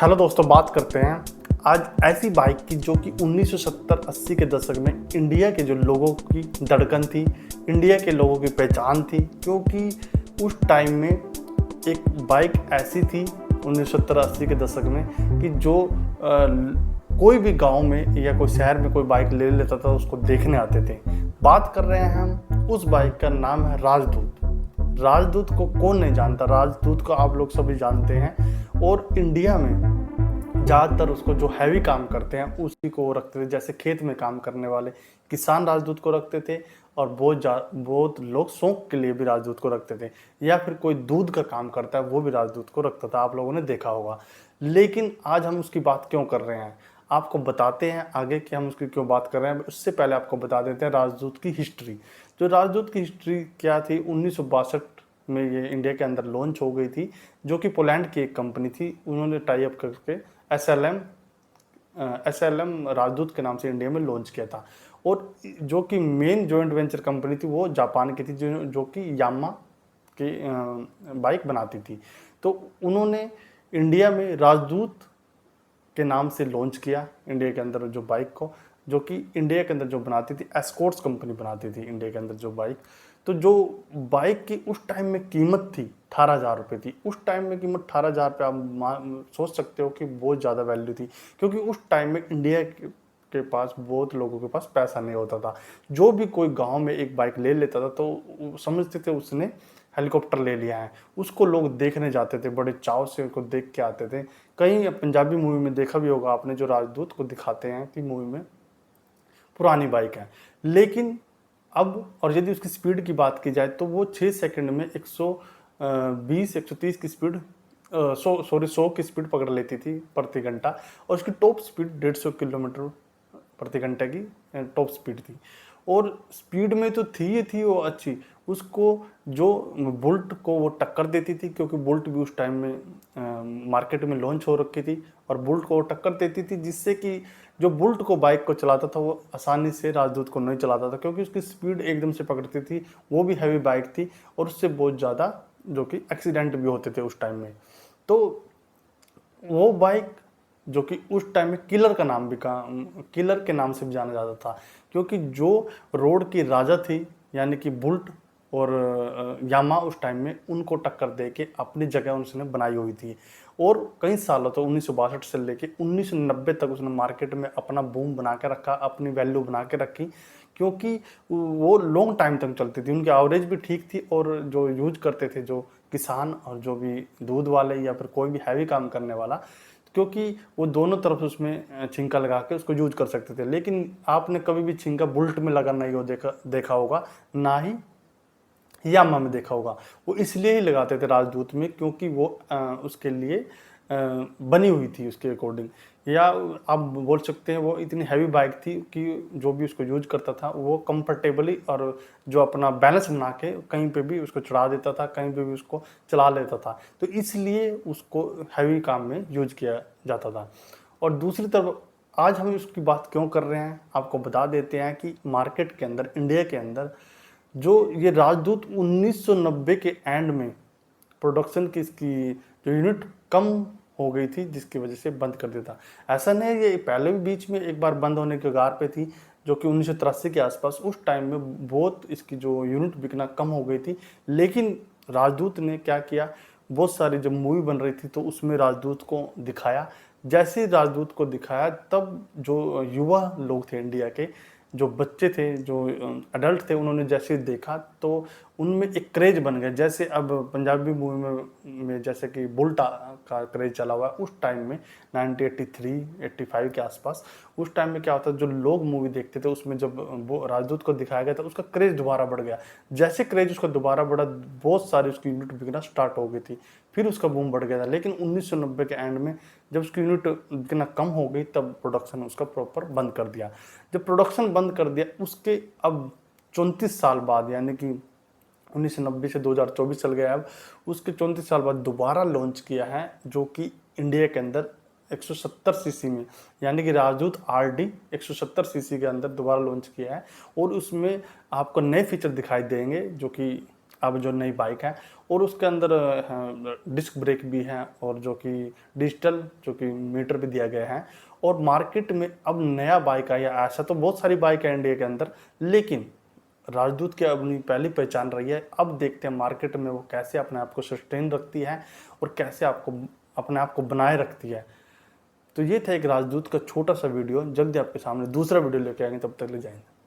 Hello दोस्तों, बात करते हैं आज ऐसी बाइक की जो कि 1970-80 के दशक में इंडिया के जो लोगों की धड़कन थी, इंडिया के लोगों की पहचान थी। क्योंकि उस टाइम में एक बाइक ऐसी थी 1970-80 के दशक में कि जो कोई भी गांव में या कोई शहर में कोई बाइक ले लेता था उसको देखने आते थे। बात कर रहे हैं हम उस बाइक का नाम है राजदूत। राजदूत को कौन नहीं जानता, राजदूत को आप लोग सभी जानते हैं। और इंडिया में ज़्यादातर उसको जो हैवी काम करते हैं उसी को वो रखते थे, जैसे खेत में काम करने वाले किसान राजदूत को रखते थे, और बहुत लोग शौक के लिए भी राजदूत को रखते थे, या फिर कोई दूध का काम करता है वो भी राजदूत को रखता था, आप लोगों ने देखा होगा। लेकिन आज हम उसकी बात क्यों कर रहे हैं, आपको बताते हैं आगे कि हम उसकी क्यों बात कर रहे हैं। उससे पहले आपको बता देते हैं राजदूत की हिस्ट्री। जो राजदूत की हिस्ट्री क्या थी, 1962 में ये इंडिया के अंदर लॉन्च हो गई थी, जो कि पोलैंड की एक कंपनी थी। उन्होंने टाई अप करके एसएलएम राजदूत के नाम से इंडिया में लॉन्च किया था। और जो कि मेन जॉइंट वेंचर कंपनी थी वो जापान की थी, जो कि यामा की बाइक बनाती थी। तो उन्होंने इंडिया में राजदूत के नाम से लॉन्च किया इंडिया के अंदर जो बाइक को, जो कि इंडिया के अंदर जो बनाती थी एस्कॉर्ट्स कंपनी बनाती थी इंडिया के अंदर जो बाइक। तो जो बाइक की उस टाइम में कीमत थी 18,000 रुपये थी। उस टाइम में कीमत 18,000 रुपये, आप सोच सकते हो कि बहुत ज़्यादा वैल्यू थी। क्योंकि उस टाइम में इंडिया के पास बहुत लोगों के पास पैसा नहीं होता था। जो भी कोई गांव में एक बाइक ले लेता था तो समझते थे उसने हेलीकॉप्टर ले लिया है। उसको लोग देखने जाते थे, बड़े चाव से उसको देख के आते थे। कहीं पंजाबी मूवी में देखा भी होगा आपने, जो राजदूत को दिखाते हैं कि मूवी में पुरानी बाइक है। लेकिन अब और यदि उसकी स्पीड की बात की जाए तो वो 6 सेकंड में 120-130 की स्पीड 100 की स्पीड पकड़ लेती थी प्रति घंटा। और उसकी टॉप स्पीड 150 किलोमीटर प्रति घंटे की टॉप स्पीड थी। और स्पीड में तो थी वो अच्छी। उसको जो बुल्ट को वो टक्कर देती थी, क्योंकि बुल्ट भी उस टाइम में मार्केट में लॉन्च हो रखी थी, और बुल्ट को वो टक्कर देती थी, जिससे कि जो बुल्ट को बाइक को चलाता था वो आसानी से राजदूत को नहीं चलाता था, क्योंकि उसकी स्पीड एकदम से पकड़ती थी। वो भी हैवी बाइक थी और उससे बहुत ज़्यादा जो कि एक्सीडेंट भी होते थे उस टाइम में। तो वो बाइक जो कि उस टाइम में किलर के नाम से भी जाना जाता था, क्योंकि जो रोड की राजा थी यानी कि बुल्ट और यामा उस टाइम में उनको टक्कर दे के अपनी जगह उसने बनाई हुई थी। और कई सालों तो 1962 से लेके 1990 तक उसने मार्केट में अपना बूम बना के रखा, अपनी वैल्यू बना के रखी, क्योंकि वो लॉन्ग टाइम तक चलती थी। उनकी एवरेज भी ठीक थी, और जो यूज करते थे जो किसान और जो भी दूध वाले या फिर कोई भी हैवी काम करने वाला, क्योंकि वो दोनों तरफ उसमें छिंका लगा के उसको यूज कर सकते थे। लेकिन आपने कभी भी छिंका बुल्ट में लगा नहीं हो देखा होगा, ना ही यामा में देखा होगा। वो इसलिए ही लगाते थे राजदूत में, क्योंकि वो उसके लिए बनी हुई थी उसके अकॉर्डिंग। या आप बोल सकते हैं वो इतनी हैवी बाइक थी कि जो भी उसको यूज करता था वो कंफर्टेबली और जो अपना बैलेंस बना के कहीं पे भी उसको चढ़ा देता था, कहीं पे भी उसको चला लेता था। तो इसलिए उसको हैवी काम में यूज किया जाता था। और दूसरी तरफ आज हम उसकी बात क्यों कर रहे हैं, आपको बता देते हैं कि मार्केट के अंदर, इंडिया के अंदर जो ये राजदूत 1990 के एंड में प्रोडक्शन की इसकी जो यूनिट कम हो गई थी, जिसकी वजह से बंद कर दिया था। ऐसा नहीं, ये पहले भी बीच में एक बार बंद होने के कगार पे थी, जो कि 1983 के आसपास। उस टाइम में बहुत इसकी जो यूनिट बिकना कम हो गई थी। लेकिन राजदूत ने क्या किया, बहुत सारी जब मूवी बन रही थी तो उसमें राजदूत को दिखाया। जैसे ही राजदूत को दिखाया तब जो युवा लोग थे इंडिया के, जो बच्चे थे, जो अडल्ट थे, उन्होंने जैसे देखा तो उनमें एक क्रेज बन गया। जैसे अब पंजाबी मूवी में जैसे कि बुल्ट का क्रेज चला हुआ है, उस टाइम में 1983-85 के आसपास उस टाइम में क्या होता है, जो लोग मूवी देखते थे उसमें जब वो राजदूत को दिखाया गया था, उसका क्रेज दोबारा बढ़ गया। जैसे क्रेज उसका दोबारा बढ़ा, बहुत सारी उसकी यूनिट बिकना स्टार्ट हो गई थी, फिर उसका बूम बढ़ गया था। लेकिन 1990 के एंड में जब उसकी यूनिट बिकना कम हो गई तब प्रोडक्शन उसका प्रॉपर बंद कर दिया। जब प्रोडक्शन बंद कर दिया उसके अब 34 साल बाद, यानी कि 1990 से 2024 चल गया, अब उसके 34 साल बाद दोबारा लॉन्च किया है, जो कि इंडिया के अंदर 170 सीसी में, यानी कि राजदूत आरडी 170 सीसी के अंदर दोबारा लॉन्च किया है। और उसमें आपको नए फीचर दिखाई देंगे, जो कि अब जो नई बाइक है और उसके अंदर डिस्क ब्रेक भी है, और जो कि डिजिटल जो कि मीटर भी दिया गया है। और मार्केट में अब नया बाइक आया, ऐसा तो बहुत सारी बाइक है इंडिया के अंदर, लेकिन राजदूत की अपनी पहली पहचान रही है। अब देखते हैं मार्केट में वो कैसे अपने आप को सस्टेन रखती है और कैसे आपको अपने आप को बनाए रखती है। तो ये था एक राजदूत का छोटा सा वीडियो। जल्दी आपके सामने दूसरा वीडियो लेके आएंगे, तब तक ले जाएंगे।